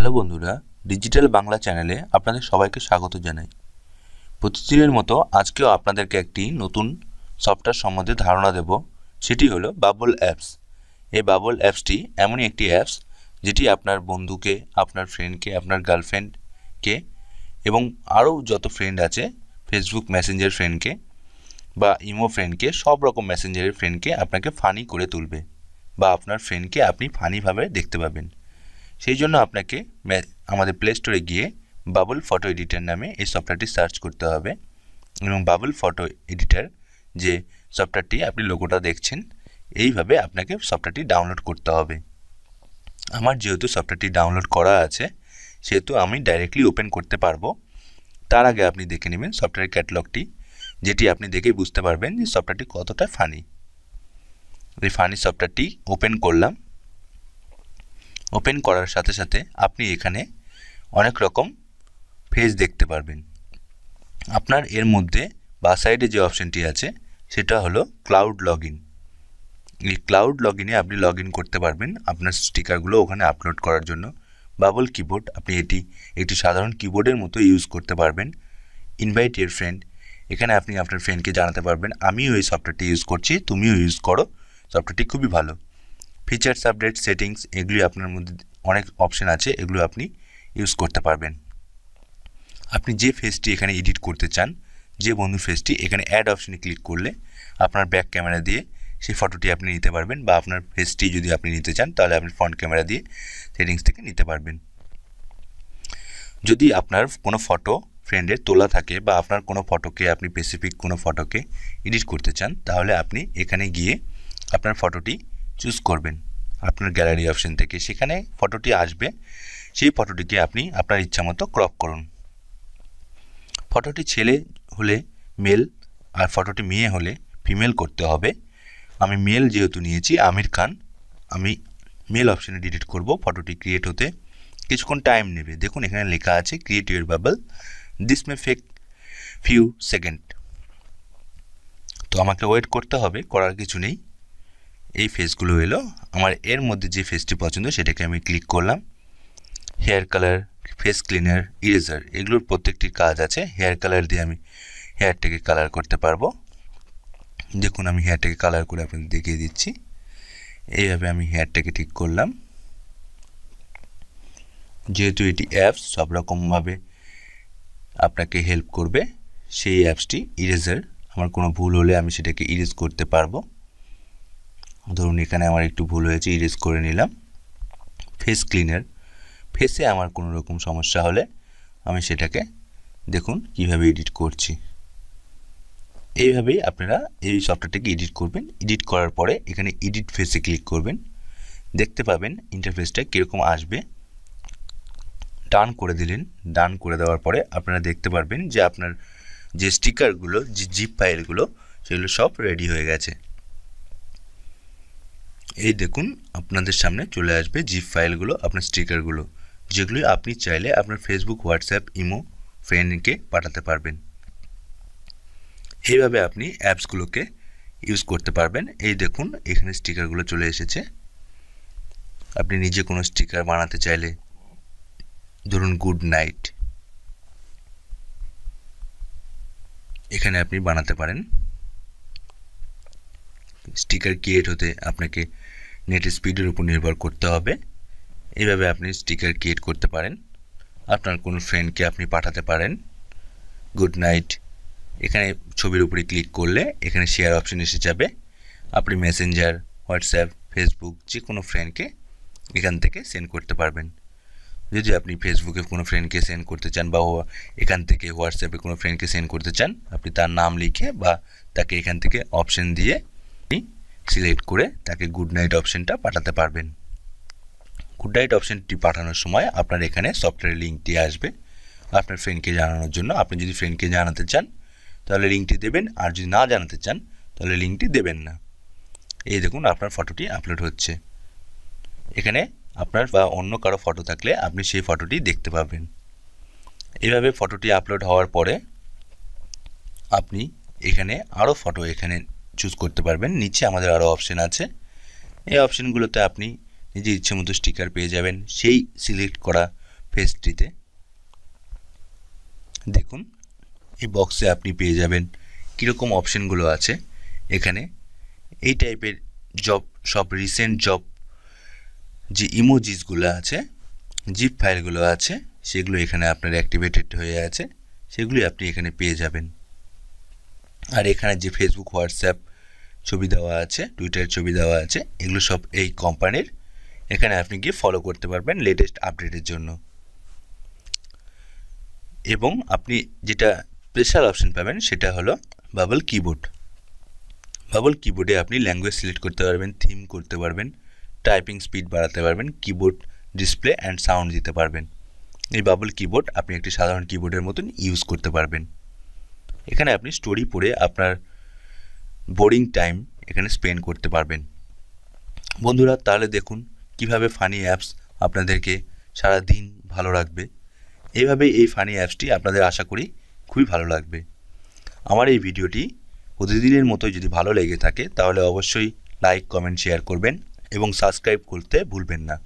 Hello বন্ধুরা, digital Bangla চ্যানেলে আপনাদের সবাইকে স্বাগত জানাই। প্রতিদিনের মতো আজকেও আপনাদেরকে একটি নতুন সফটওয়্যার সম্বন্ধে ধারণা দেব। সেটি হলো বাবল অ্যাপস। এই বাবল অ্যাপসটি এমনই একটি অ্যাপস যেটি আপনার বন্ধুকে, আপনার ফ্রেন্ডকে, আপনার গার্লফ্রেন্ডকে এবং আরও যত ফ্রেন্ড আছে, ফেসবুক মেসেঞ্জার ফ্রেন্ডকে বা ইমো ফ্রেন্ডকে, সব রকম মেসেঞ্জারের ফ্রেন্ডকে আপনাকে ফানি করে তুলবে বা আপনার ফ্রেন্ডকে আপনি ফানিভাবে দেখতে পাবেন। সেই জন্য আপনাকে আমাদের প্লে স্টোরে গিয়ে বাবল ফটো এডিটর নামে এই সফটওয়্যারটি সার্চ করতে হবে এবং বাবল ফটো এডিটর যে সফটওয়্যারটি আপনি লোগোটা দেখছেন, এইভাবে আপনাকে সফটওয়্যারটি ডাউনলোড করতে হবে। আমার যেহেতু সফটওয়্যারটি ডাউনলোড করা আছে সেহেতু আমি ডাইরেক্টলি ওপেন করতে পারবো। তার আগে আপনি দেখে নেবেন সফটওয়্যার ক্যাটালগটি, যেটি আপনি দেখেই বুঝতে পারবেন যে সফটওয়্যারটি কতটা ফানি। এই ফানি সফটওয়্যারটি ওপেন করলাম। ওপেন করার সাথে সাথে আপনি এখানে অনেক রকম ফেজ দেখতে পারবেন। আপনার এর মধ্যে বা সাইডে যে অপশনটি আছে সেটা হলো ক্লাউড লগ ইন। এই ক্লাউড লগ ইনে আপনি লগ ইন করতে পারবেন আপনার স্টিকারগুলো ওখানে আপলোড করার জন্য। বাবল কিবোর্ড, আপনি এটি একটি সাধারণ কিবোর্ডের মতো ইউজ করতে পারবেন। ইনভাইট ইউর ফ্রেন্ড, এখানে আপনি আপনার ফ্রেন্ডকে জানাতে পারবেন আমিও এই সফটওয়্যারটি ইউজ করছি, তুমিও ইউজ করো, সফটওয়্যারটি খুবই ভালো। ফিচার্স, আপডেট, সেটিংস, এগুলি আপনার মধ্যে অনেক অপশন আছে, এগুলো আপনি ইউজ করতে পারবেন। আপনি যে ফেসটি এখানে এডিট করতে চান, যে বন্ধুর ফেসটি, এখানে অ্যাড অপশনে ক্লিক করলে আপনার ব্যাক ক্যামেরা দিয়ে সেই ফটোটি আপনি নিতে পারবেন বা আপনার ফেসটি যদি আপনি নিতে চান তাহলে আপনি ফ্রন্ট ক্যামেরা দিয়ে সেটিংস থেকে নিতে পারবেন। যদি আপনার কোনো ফটো ফ্রেন্ডের তোলা থাকে বা আপনার কোনো ফটোকে আপনি স্পেসিফিক কোনো ফটোকে এডিট করতে চান তাহলে আপনি এখানে গিয়ে আপনার ফটোটি চুজ করবেন আপনার গ্যালারি অপশন থেকে। সেখানে ফটোটি আসবে, সেই ফটোটিকে আপনি আপনার ইচ্ছা মতো ক্রপ করুন। ফটোটি ছেলে হলে মেল আর ফটোটি মেয়ে হলে ফিমেল করতে হবে। আমি মেল যেহেতু নিয়েছি আমির খান, আমি মেল অপশানে ডিলিট করব। ফটোটি ক্রিয়েট হতে কিছুক্ষণ টাইম নেবে। দেখুন এখানে লেখা আছে create your bubble, this may fake few second. তো আমাকে ওয়েট করতে হবে, করার কিছু নেই। এই ফেসগুলো এলো। আমার এর মধ্যে যে ফেসটি পছন্দ সেটাকে আমি ক্লিক করলাম। Hair colour, face cleaner, eraser, এগুলোর প্রত্যেকটির কাজ আছে। হেয়ার কালার দিয়ে আমি হেয়ারটাকে কালার করতে পারবো। দেখুন আমি হেয়ারটাকে কালার করে আপনাদের দেখিয়ে দিচ্ছি। এইভাবে আমি হেয়ারটাকে ঠিক করলাম। যেহেতু এটি অ্যাপস সব রকমভাবে আপনাকে হেল্প করবে, সেই অ্যাপসটি ইরেজার। আমার কোনো ভুল হলে আমি সেটাকে ইরেজ করতে পারবো। ধরুন এখানে আমার একটু ভুল হয়েছে, ইরেজ করে নিলাম। ফেস ক্লিনার, ফেসে আমার কোনো রকম সমস্যা হলে আমি সেটাকে দেখুন কিভাবে এডিট করছি। এইভাবেই আপনারা এই সফটওয়্যারটাকে এডিট করবেন। এডিট করার পরে এখানে এডিট ফেসে ক্লিক করবেন। দেখতে পাবেন ইন্টারফেসটা কীরকম আসবে। ডান করে দিলেন। ডান করে দেওয়ার পরে আপনারা দেখতে পারবেন যে আপনার যে স্টিকারগুলো, যে জিপ ফাইলগুলো, সেগুলো সব রেডি হয়ে গেছে। এই দেখুন আপনাদের সামনে চলে আসবে জিপ ফাইলগুলো, আপনার স্টিকারগুলো, যেগুলি আপনি চাইলে আপনার ফেসবুক, হোয়াটসঅ্যাপ, ইমো ফ্রেন্ডকে পাঠাতে পারবেন। এইভাবে আপনি অ্যাপসগুলোকে ইউজ করতে পারবেন। এই দেখুন এখানে স্টিকারগুলো চলে এসেছে। আপনি নিজে কোনো স্টিকার বানাতে চাইলে, ধরুন গুড নাইট, এখানে আপনি বানাতে পারেন। স্টিকার ক্রিয়েট হতে আপনাকে নেটের স্পিডের উপর নির্ভর করতে হবে। এইভাবে আপনি স্টিকার ক্রিয়েট করতে পারেন। আপনার কোনো ফ্রেন্ডকে আপনি পাঠাতে পারেন গুড নাইট। এখানে ছবির উপরে ক্লিক করলে এখানে শেয়ার অপশন এসে যাবে। আপনি মেসেঞ্জার, হোয়াটসঅ্যাপ, ফেসবুক যে কোনো ফ্রেন্ডকে এখান থেকে সেন্ড করতে পারবেন। যদি আপনি ফেসবুকে কোনো ফ্রেন্ডকে সেন্ড করতে চান বা এখান থেকে হোয়াটসঅ্যাপে কোনো ফ্রেন্ডকে সেন্ড করতে চান, আপনি তার নাম লিখে বা তাকে এখান থেকে অপশন দিয়ে আপনি সিলেক্ট করে তাকে গুড নাইট অপশনটা পাঠাতে পারবেন। গুড নাইট অপশনটি পাঠানোর সময় আপনার এখানে সফটওয়্যারের লিঙ্কটি আসবে আপনার ফ্রেন্ডকে জানানোর জন্য। আপনি যদি ফ্রেন্ডকে জানাতে চান তাহলে লিঙ্কটি দেবেন, আর যদি না জানাতে চান তাহলে লিঙ্কটি দেবেন না। এই দেখুন আপনার ফটোটি আপলোড হচ্ছে। এখানে আপনার বা অন্য কারো ফটো থাকলে আপনি সেই ফটোটি দেখতে পাবেন। এইভাবে ফটোটি আপলোড হওয়ার পরে আপনি এখানে আরও ফটো এখানে চুজ করতে পারবেন। নিচে আমাদের আরও অপশন আছে। এই অপশনগুলোতে আপনি নিজের ইচ্ছে মতো স্টিকার পেয়ে যাবেন। সেই সিলেক্ট করা পেজটিতে। দেখুন এই বক্সে আপনি পেয়ে যাবেন কীরকম অপশানগুলো আছে। এখানে এই টাইপের জব, সব রিসেন্ট জব যে ইমোজিসগুলো আছে, জিপ ফাইলগুলো আছে, সেগুলো এখানে আপনার অ্যাক্টিভেটেড হয়ে আছে, সেগুলি আপনি এখানে পেয়ে যাবেন। আর এখানে যে ফেসবুক, হোয়াটসঅ্যাপ ছবি দেওয়া আছে, টুইটারের ছবি দেওয়া আছে, এগুলো সব এই কোম্পানির। এখানে আপনি গিয়ে ফলো করতে পারবেন লেটেস্ট আপডেটের জন্য। এবং আপনি যেটা স্পেশাল অপশন পাবেন সেটা হলো বাবল কিবোর্ড। বাবল কিবোর্ডে আপনি ল্যাঙ্গুয়েজ সিলেক্ট করতে পারবেন, থিম করতে পারবেন, টাইপিং স্পিড বাড়াতে পারবেন, কিবোর্ড ডিসপ্লে অ্যান্ড সাউন্ড দিতে পারবেন। এই বাবল কিবোর্ড আপনি একটি সাধারণ কিবোর্ডের মতন ইউজ করতে পারবেন। এখানে আপনি স্টোরি পড়ে আপনার বোরিং টাইম এখানে স্পেন্ড করতে পারবেন। বন্ধুরা, তাহলে দেখুন কিভাবে ফানি অ্যাপস আপনাদেরকে সারা দিন ভালো রাখবে। এইভাবেই এই ফানি অ্যাপসটি আপনাদের আশা করি খুবই ভালো লাগবে। আমার এই ভিডিওটি প্রতিদিনের মতো যদি ভালো লেগে থাকে তাহলে অবশ্যই লাইক, কমেন্ট, শেয়ার করবেন এবং সাবস্ক্রাইব করতে ভুলবেন না।